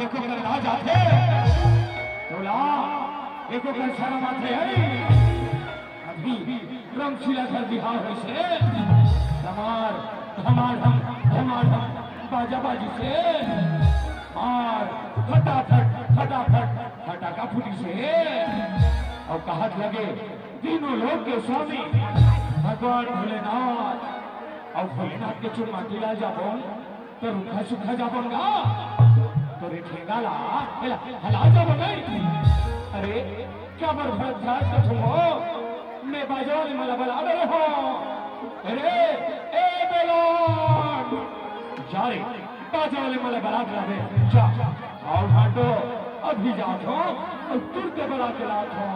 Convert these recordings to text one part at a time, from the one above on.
एको कर राजा थे बोला एको कर शर्म आते अभी रंगशीला घर बिहार हुई से धमार धमाधम धमाधम बाजाबाजी से और फटाफट फटाका फूटी से और कहत लगे तीनों लोग के स्वामी भगवान भोलेनाथ और भोलेनाथ के चुम्मा दिला जाबो तो रुखा सुखा जाबोगा तो रे ठेंगाला हला जाबो नहीं। अरे क्या बरभर ध्यान कठुमो मैं बाजारे मला बला रहे हो। अरे ए बेलोन जा रे बाजारे मला बला रहे जा और भाटो अभी जात हो और तुरते बला के लात हो।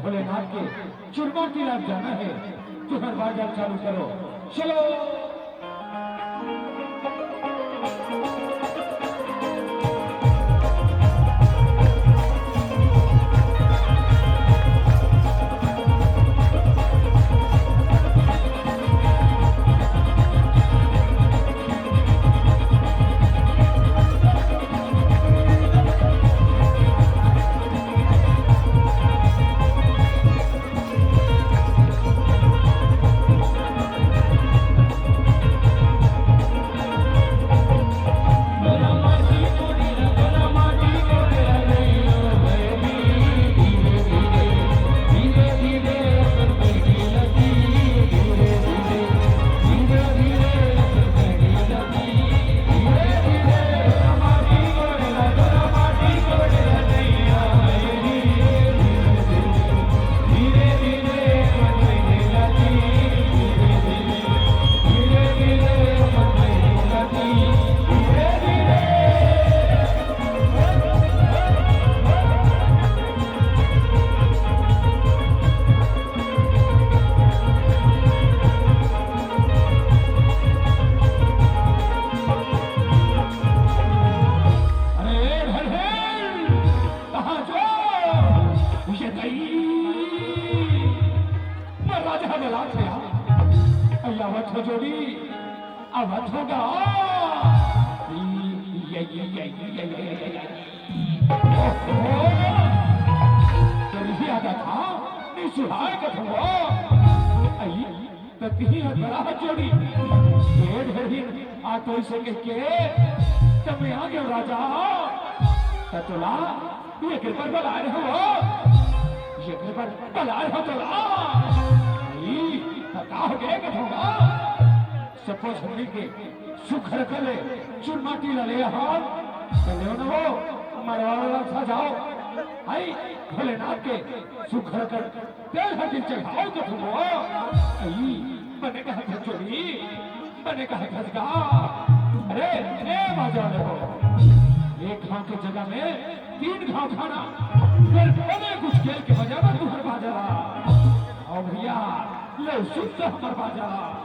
भोलेनाथ के चुरमा की लाभ जाना है तो हर बाजार चालू करो चलो। भोलेनाथ के सुखर कर तेल हटिल चढ़ाओ तो तुम बने का चोरी बने का खसगा। अरे बाजार हो एक घाव की जगह में 3 घाव खाना फिर बने कुछ खेल के बजा में तू हर बाजार और भैया ले शुद्ध हमार बाजार।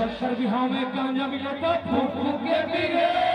शक्कर बिहाव में गांजा मिले तो फूक फूक के पी गए।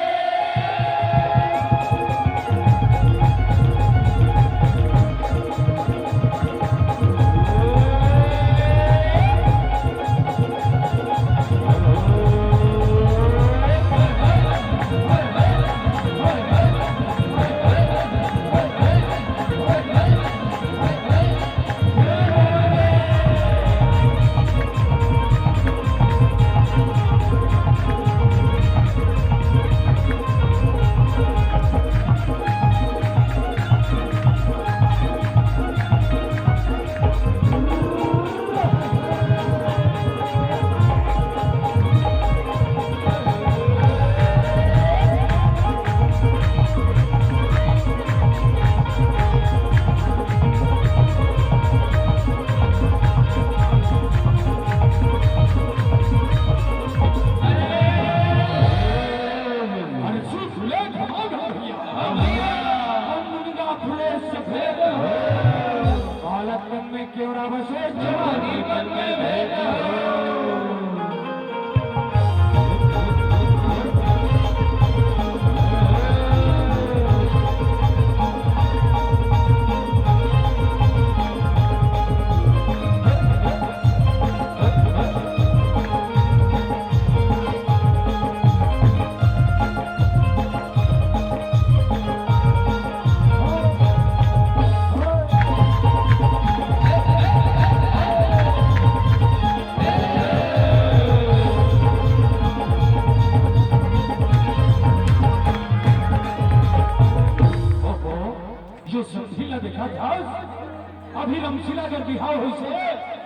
अभी रमशीला जब बिहाव हुई से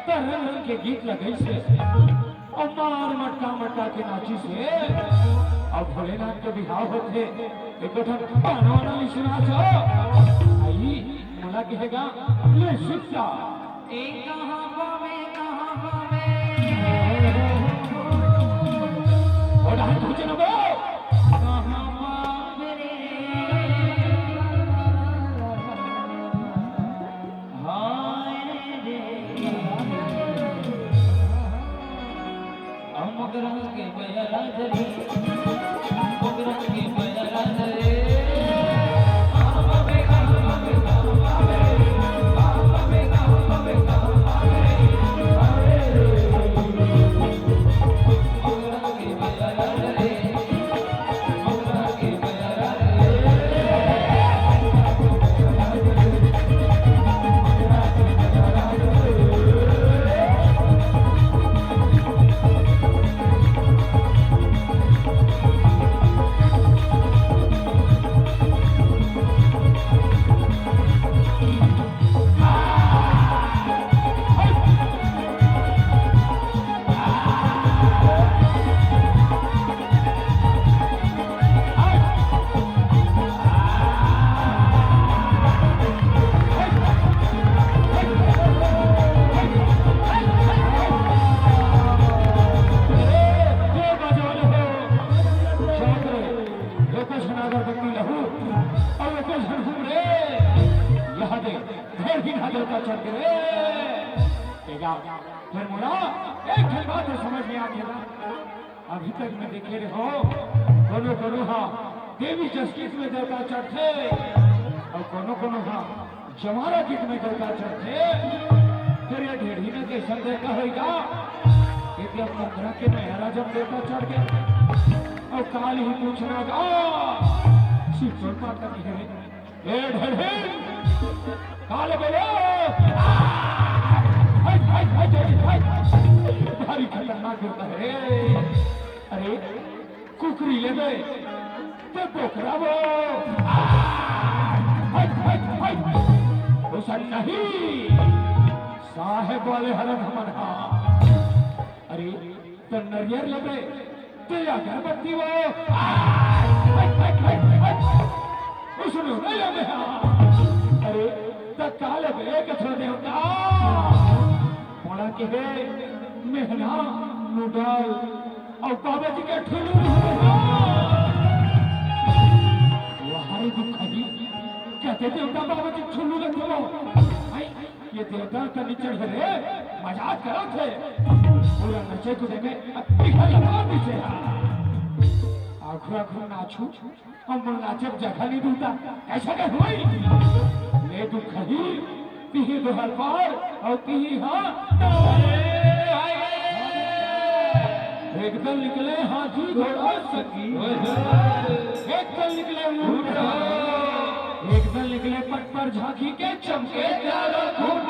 तो रंग रंग के गीत लगे से और मार मटका मटका के नाची से अब भोलेनाथ के बिहाव होते एक गाना वाना सुना छो आई मोला कहेगा ले शिक्षा एक कहां पावे और हाथ पूछे ना वो कहां पावे रे मगरंग के बयारा धरे मगरंग के बयारा धरे फिर मोला एक बात समझ में आ गया अभी तक मैं देखे रहो कोनो कोनो हाँ देवी जस्टिस में देवता चढ़ते और कोनो कोनो हाँ जमारा गीत में देवता चढ़ते फिर ये ढेरी में के संदेह का होगा कि अब मंत्रा के मेहरा जब देवता चढ़ गए और काल ही पूछना गा शिव माता की है ए ढेरी काल बोलो भारी खतरनाक होता है। अरे कुकरी ले गए तो पोखरा वो उसन नहीं साहेब वाले हरन हमन अरे तो नरियर ले गए तो अगरबत्ती वो उसने नहीं लगे अरे तो काले बे कथो देवता मोड़ा के वे मेहना नूडल और बाबा जी के ठुलू वहां दुखी कहते देवता बाबा जी ठुलू लगे ये देवता का नीचे रे मजाक करो थे पूरा नचे कूदे में इधर लगा दीजिए आखिर आखिर नाचू हम नाचे जगह नहीं दूता ऐसा क्या हुई ले तू कहीं पीही दोहर पार और पीही हाँ एक दल निकले हाथी घोड़ा सखी एक दल निकले ऊँट एक दल निकले पट पर झांकी के चमके चारों खूंट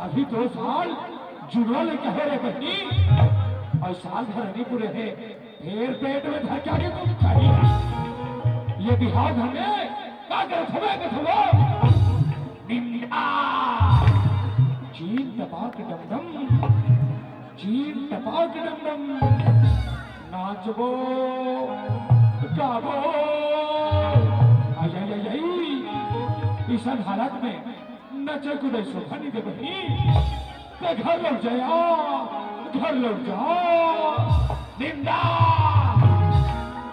अभी 2 साल जुड़ो ले कहे रे बहनी और साल भर नहीं पूरे है फिर पेट में धक्का के तुम चाहिए ये बिहार घर में क्या कर थमो निंदा चीन टपाक डमडम चीन टपाक डमडम नाचबो गाबो आई इस हालत में नचे कूदे शोभा नहीं दे बही ते घर लौट जा निंदा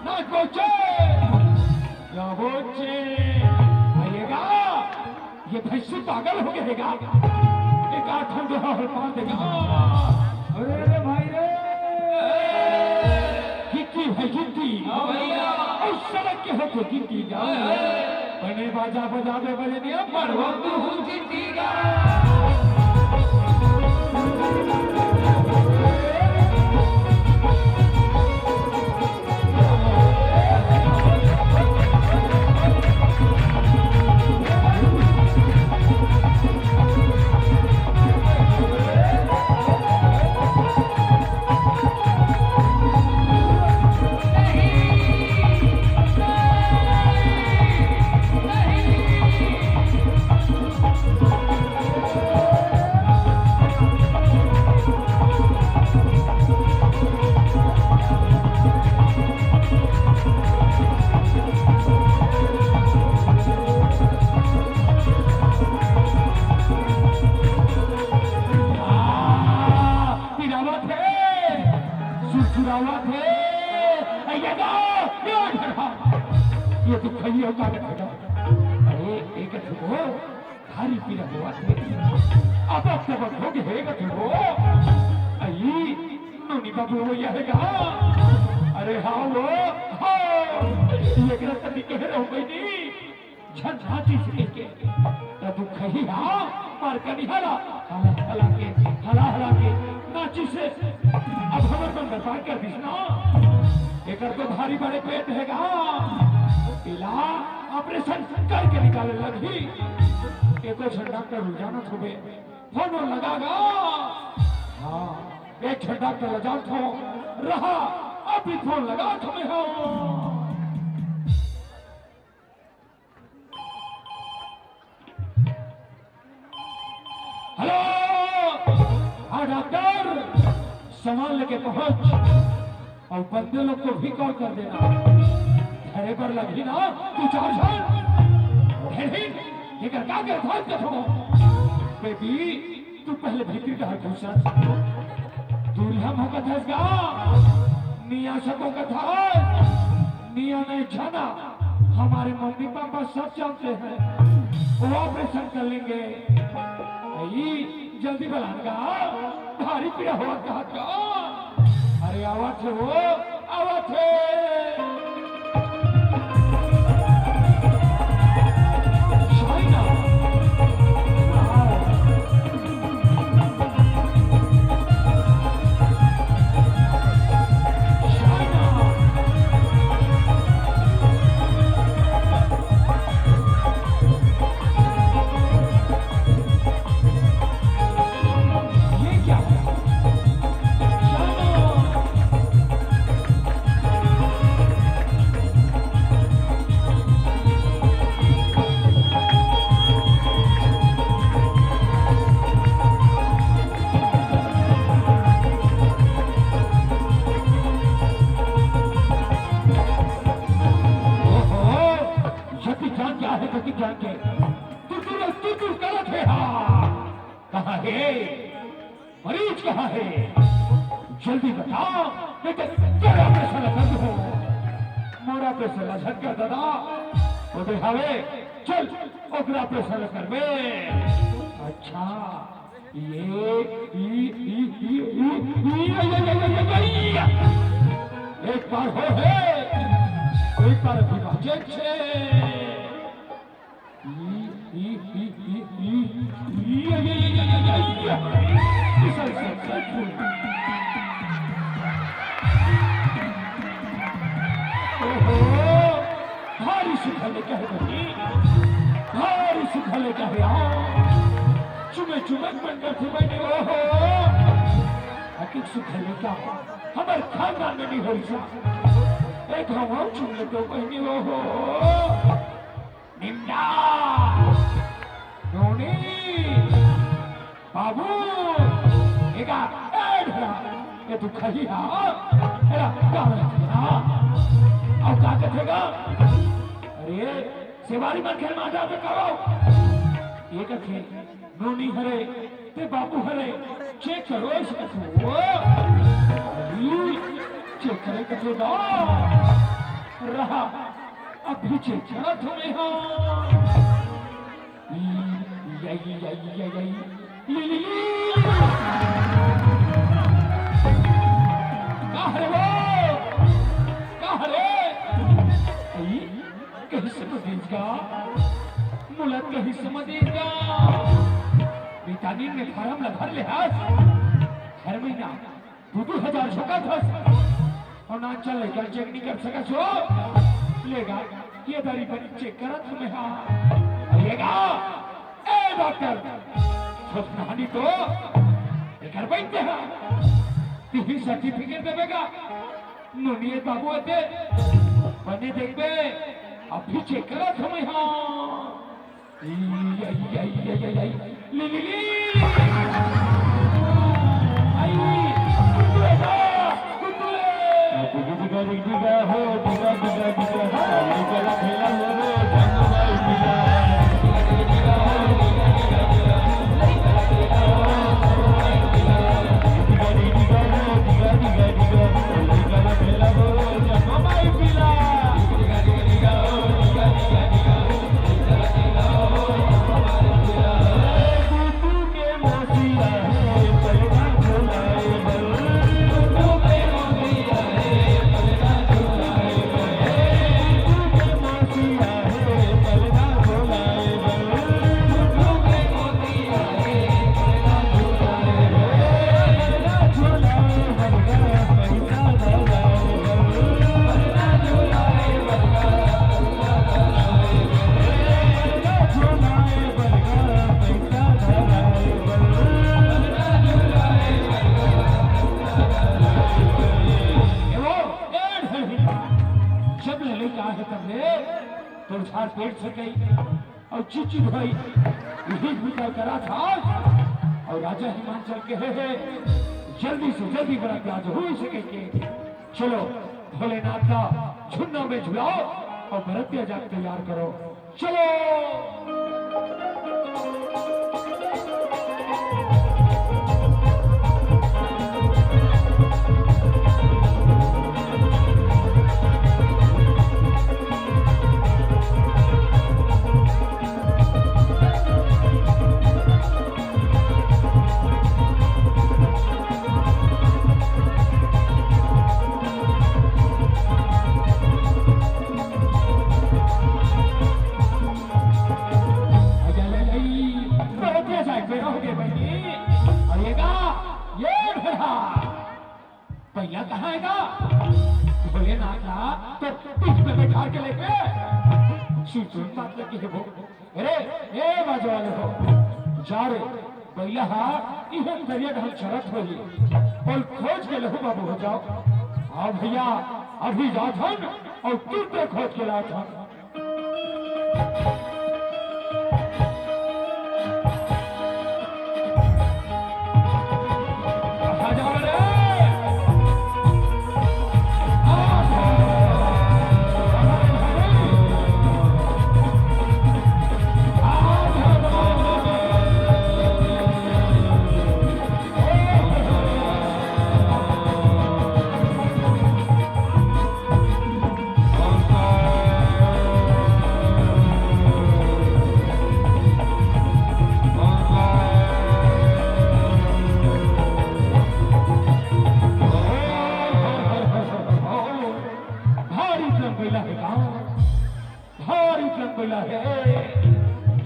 ना कोचे या बोचे आएगा ये भैंसी पागल हो गएगा एक आठम जो हर पा देगा अरे भाई रे गिट्टी है गिट्टी उस सड़क के होके गिट्टी जा बने बाजा बजावे बजे दिया पढ़वा तू गिट्टी गा ये तो खैया का रखेगा अरे एक हो भारी पीला हुआ अब सब हो गएगा तो आई नोनी बाबू वो यहेगा अरे हाँ वो ये ग्रस्त कह रहे हो गई झंझाची से के तब खही हाँ मार कर निहाला हला के नाची से अब हमर मन बर्बाद कर दी ना एक तो भारी बड़े पेट हैगा इला ऑपरेशन करके निकाले लगी एक डॉक्टर रुझाना थोड़े फोन लगागा हाँ एक डॉक्टर लगा थो रहा अभी फोन लगा तुम्हें हो हेलो हाँ डॉक्टर सामान लेके पहुंच और बंदे लोग को भी कॉल कर देना घरे पर लगी ना तू 4 साल लेकर क्या कर बेबी तू पहले भीतर का घुसा दूल्हा मौका था मियाँ सबों का था मियाँ नहीं जाना हमारे मम्मी पापा सब जानते हैं वो ऑपरेशन कर लेंगे जल्दी बुलाएगा भारी पीड़ा हुआ कहा अरे आवाज वो आवाज जल्दी बताओ बेटे तेरा पैसा लगा दो मोरा पैसा लगा कर दादा वो दिखावे चल ओकरा पैसा लगा बे अच्छा एक बार हो है एक बार विभाजन छे भारी सुखले कहे बनी भारी सुखले कहे चुमे चुमे मंडर थे बने ओहो हकीक सुखले क्या हमारे खानदान में नहीं हो सा एक हम चुमले तो बहनी ओहो निम्ना नोनी बाबू एका एडरा ये तू खही हा एरा क्या और क्या करेगा अरे सेवारी मन खेल माता पे करो ये कथे नोनी हरे ते बाबू हरे चेक करो इसका वो चेक करे कथे दो रहा अभी चेक करो तुम्हें हाँ कहीं समझेगा मुलत कहीं समझेगा बेटानी ने फार्म लगा लिहाज हर महीना 2,000 छका था और ना चलेगा चेक नहीं कर सका सो लेगा ये दारी पर चेक करा तुम्हें हाँ लेगा ए डॉक्टर सोचना तो घर बैठते हैं तीन सर्टिफिकेट देगा नोनिये बाबू आते बने देखबे अभी चेक करा तुम्हें हाँ पेट से गई और चिची भाई यही विचार करा था और राजा हिमांचल कहे है जल्दी से जल्दी बड़ा प्याज हो सकेंगे चलो भोलेनाथ का झुन्ना में झुलाओ और भरतिया जाग तैयार करो चलो भैया कहाँ आएगा भोलेनाथ तो पीठ पे बैठा के लेके सुन बात लगी है वो अरे ए बाजू वाले हो जा रे भैया इहन दरिया ढल चरत हो और खोज के लहू बाबू हो जाओ हाँ भैया अभी जा थन और तू पे खोज के ला था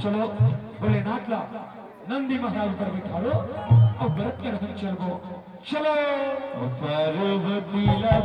चलो भोलेनाथ ला नंदी महाराज पर बिठाड़ो और व्रत के रखन चलो चलो पार्वती ला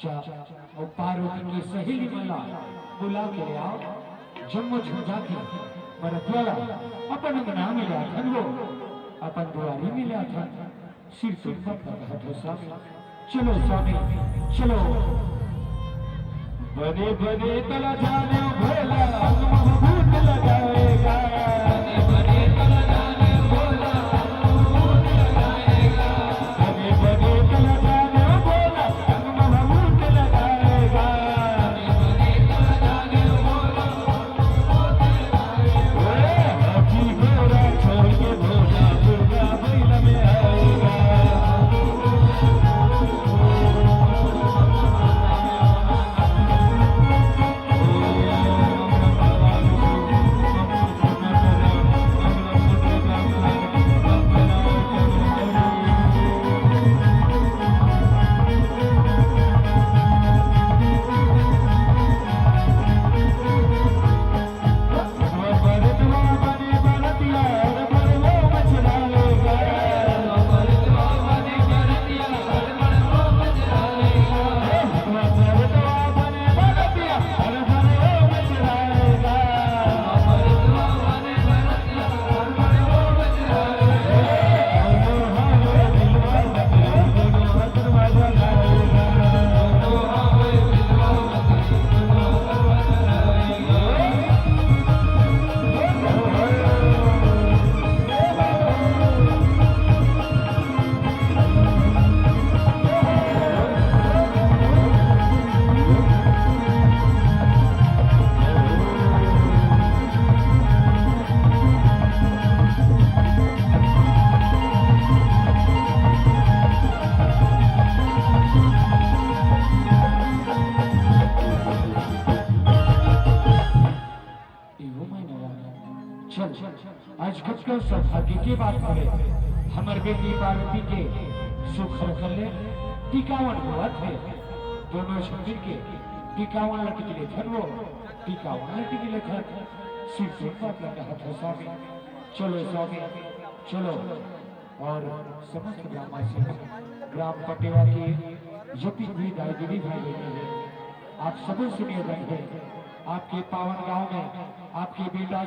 और पार्वती की सहेली मला बुला के ले आओ जम्मू झुंझा की मरतवाला अपन नाम मिला था वो अपन दुआरी मिला था सिर सुर पर स्वामी चलो स्वामी चलो बने बने तला जाने भोला भूत लगाएगा बने तला जाने भोला भूत लगाएगा बने बने तला जाने भोला भूत लगाएगा बने तला जाने भोला भूत लगाएगा हाथी घोड़ा छोड़ के भोला दुर्गा बैल में आएगा आज घटकर सौभाग्य की बात करे हमर बेटी पार्वती के सुख रखले टिकावन हुआ थे दोनों शरीर के टिकावन लटके थे वो टिकावन लटके थे सिर सुर पर लगा हाथ स्वामी चलो स्वामी चलो और समस्त ग्रामवासी ग्राम पटेवा की जति भी दाई दीदी भाई बहने हैं आप सब सुनिए रहेंगे आपके पावन गांव में आपकी बेटा